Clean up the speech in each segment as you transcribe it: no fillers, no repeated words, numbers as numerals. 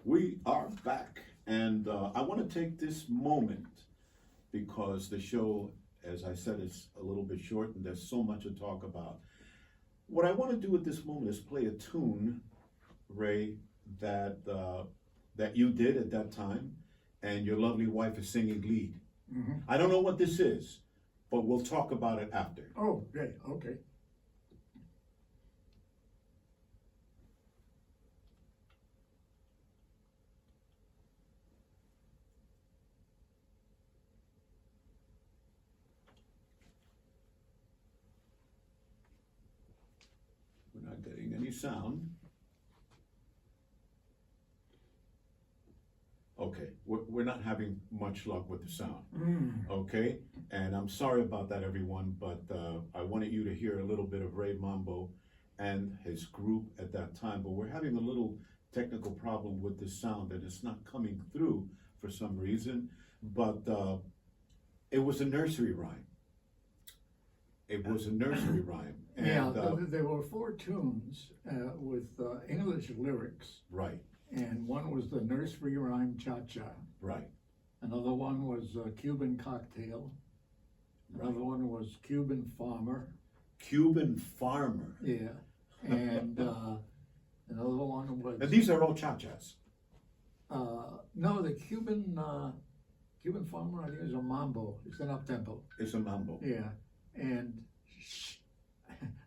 We are back, and I want to take this moment because the show, as I said, is a little bit short and there's so much to talk about. What I want to do at this moment is play a tune, Ray, that that you did at that time, and your lovely wife is singing lead. Mm-hmm. I don't know what this is, but we'll talk about it after. Oh, great. Okay. We're not getting any sound. Okay, we're not having much luck with the sound. Okay, and I'm sorry about that, everyone, but I wanted you to hear a little bit of Ray Mambo and his group at that time, but we're having a little technical problem with the sound that it's not coming through for some reason, but it was a nursery rhyme. It was a nursery rhyme. And, Yeah, there were 4 tunes with English lyrics, right, and one was the nursery rhyme cha-cha. right, Another one was Cuban cocktail. Another one was Cuban farmer. Cuban farmer. Yeah, and another one was. And these are all cha-chas. No, the Cuban farmer, I think, is a mambo. It's an up-tempo. It's a mambo. Yeah, and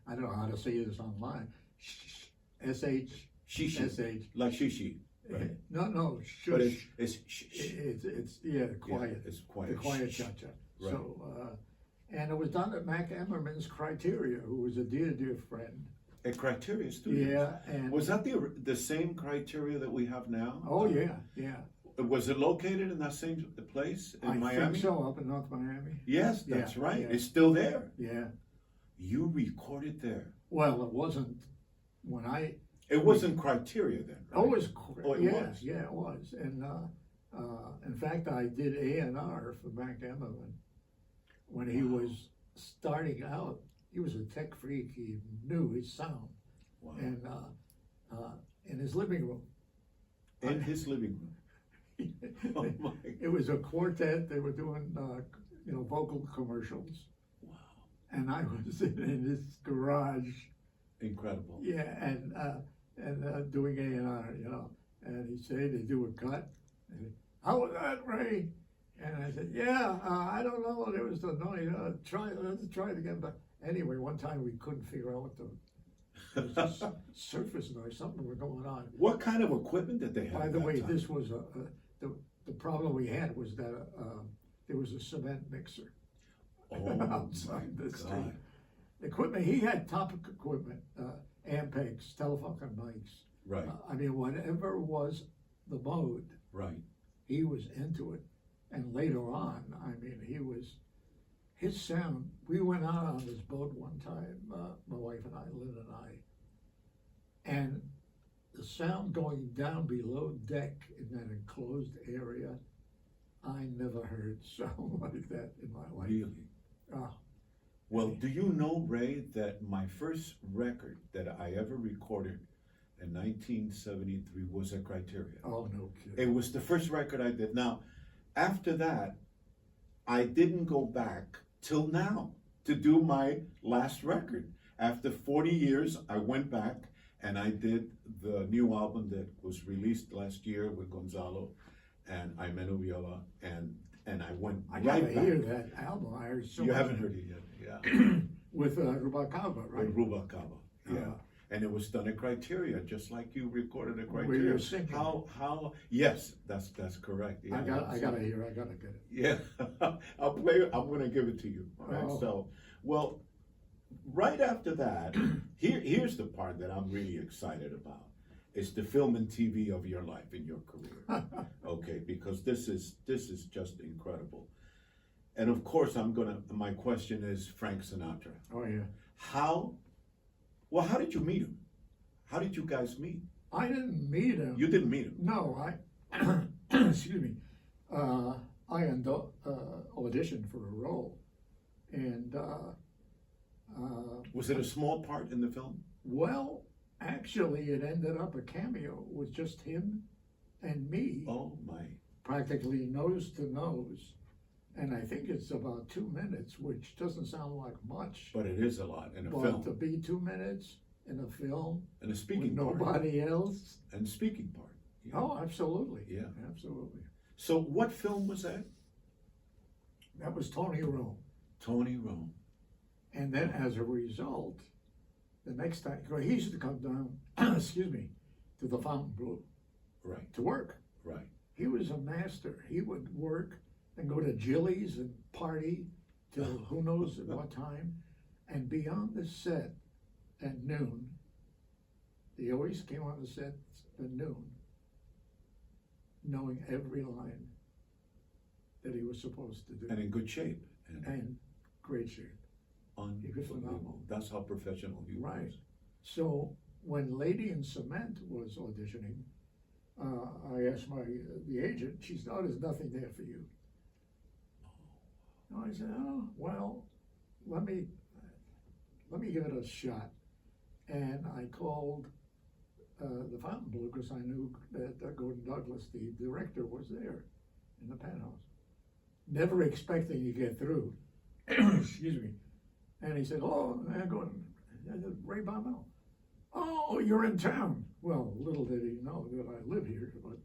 I don't know how to say this online. S-H. Shishi. S-H. Like shishi. Right. No, shush. But it's It's yeah, quiet. Yeah, it's quiet. The quiet Shh. cha-cha. Right. So, and it was done at Mac Emmerman's Criteria, who was a dear friend. At Criteria Studios. Yeah, and Was that the same criteria that we have now? oh yeah. Was it located in that same place in I Miami? think so, up in North Miami. Yes, that's Yeah, right. yeah. It's still there. Yeah. You recorded there. Well, it wasn't when I. It wasn't Criteria then, right? Oh, it was. Oh, it yeah, was. Yeah, it was. And in fact, I did A&R for Mac Emmerman when he Wow. was starting out. He was a tech freak. He knew his sound. Wow. And in his living room. In his living room. Oh my. It was a quartet. They were doing, vocal commercials, Wow. and I was in his garage. Incredible. Yeah, and doing A&R, And he said, they do a cut. And he said, how was that, Ray? And I said, yeah, I don't know. There was the noise. Let's try it again. But anyway, one time we couldn't figure out what it was just surface noise. Something was going on. What kind of equipment did they have? By at the that way, time? this was the problem we had was that there was a cement mixer outside the street. God. Equipment, he had top equipment, Ampex, telephone mics. Right, I mean, whatever was the mode, right. he was into it. And later on, I mean, his sound, we went out on this boat one time, my wife and I, Lynn and I, and the sound going down below deck in that enclosed area, I never heard sound like that in my life. Really? Oh, Well, do you know, Ray, that my first record that I ever recorded in 1973 was at Criteria? oh, no kidding. It was the first record I did. Now, after that, I didn't go back till now to do my last record. After 40 years, I went back and I did the new album that was released last year with Gonzalo and Aimenu Viola, and I went I right gotta back. hear that album. I heard so You much haven't heard it yet, yeah. with Rubacava, right? With Rubacava, yeah. Uh, And it was done at Criteria, just like you recorded at Where Criteria. you're singing. How? Yes, that's correct. Yeah, I gotta hear. I gotta get it. Yeah, I'll play. I'm gonna give it to you. All right. Oh. So, well, right after that, here's the part that I'm really excited about. It's the film and TV of your life in your career. Okay, because this is just incredible. And of course, my question is Frank Sinatra. Oh yeah. How did you meet him? How did you guys meet? I didn't meet him. You didn't meet him? No, excuse me. I auditioned for a role, and Was it a small part in the film? well, actually, it ended up a cameo with just him and me, Oh, my. practically nose to nose. And I think it's about 2 minutes, which doesn't sound like much. But it is a lot in a But film. to be 2 minutes in a film And a with speaking part. nobody else. And speaking part. Yeah. Oh, absolutely. Yeah. Absolutely. So what film was that? That was Tony Rome. Tony Rome. And then as a result, the next time, he used to come down, excuse me, to the Fontainebleau Right, to work. right. He was a master. He would work and go to Jilly's and party till who knows at what time, and be on the set at noon. He always came on the set at noon, knowing every line that he was supposed to do, And in good shape. and great shape. Unbelievable. phenomenal. That's how professional he Right. was. So when Lady in Cement was auditioning, I asked the agent. She said, "Oh, there's nothing there for you." Oh, I said, "Oh, well, let me give it a shot." And I called the Fontainebleau because I knew that Gordon Douglas, the director, was there in the penthouse. Never expecting to get through. Excuse me. And he said, "Oh, Gordon, Ray Baumel. Oh, you're in town." Well, little did he know that I live here, but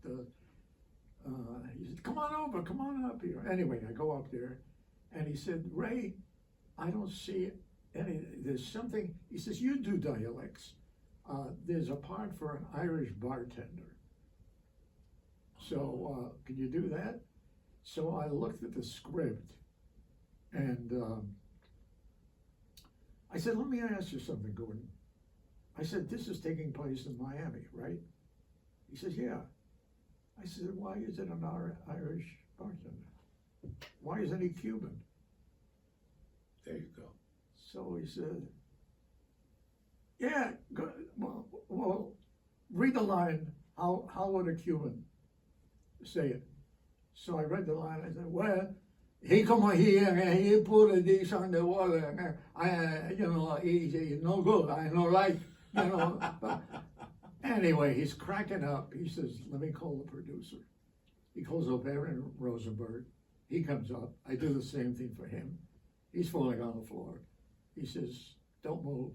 he said, come on up here. Anyway, I go up there, and he said, "Ray, I don't see there's something," he says, "you do dialects. There's a part for an Irish bartender. So can you do that?" So I looked at the script, and I said, "Let me ask you something, Gordon." I said, "This is taking place in Miami, right?" He says, "Yeah." I said, "Why is it an Irish bartender? Why isn't he Cuban?" There you go. So he said, "Yeah, good. Well, read the line. How would a Cuban say it?" So I read the line. I said, "Well, he come here and he put this on the water, and he's no good. I don't like, But anyway, he's cracking up. He says, "Let me call the producer." He calls up Aaron Rosenberg. He comes up. I do the same thing for him. He's falling on the floor. He says, "Don't move.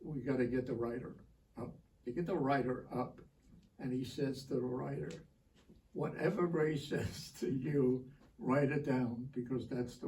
We got to get the writer up." They get the writer up, and he says to the writer, "Whatever Ray says to you, write it down, because that's the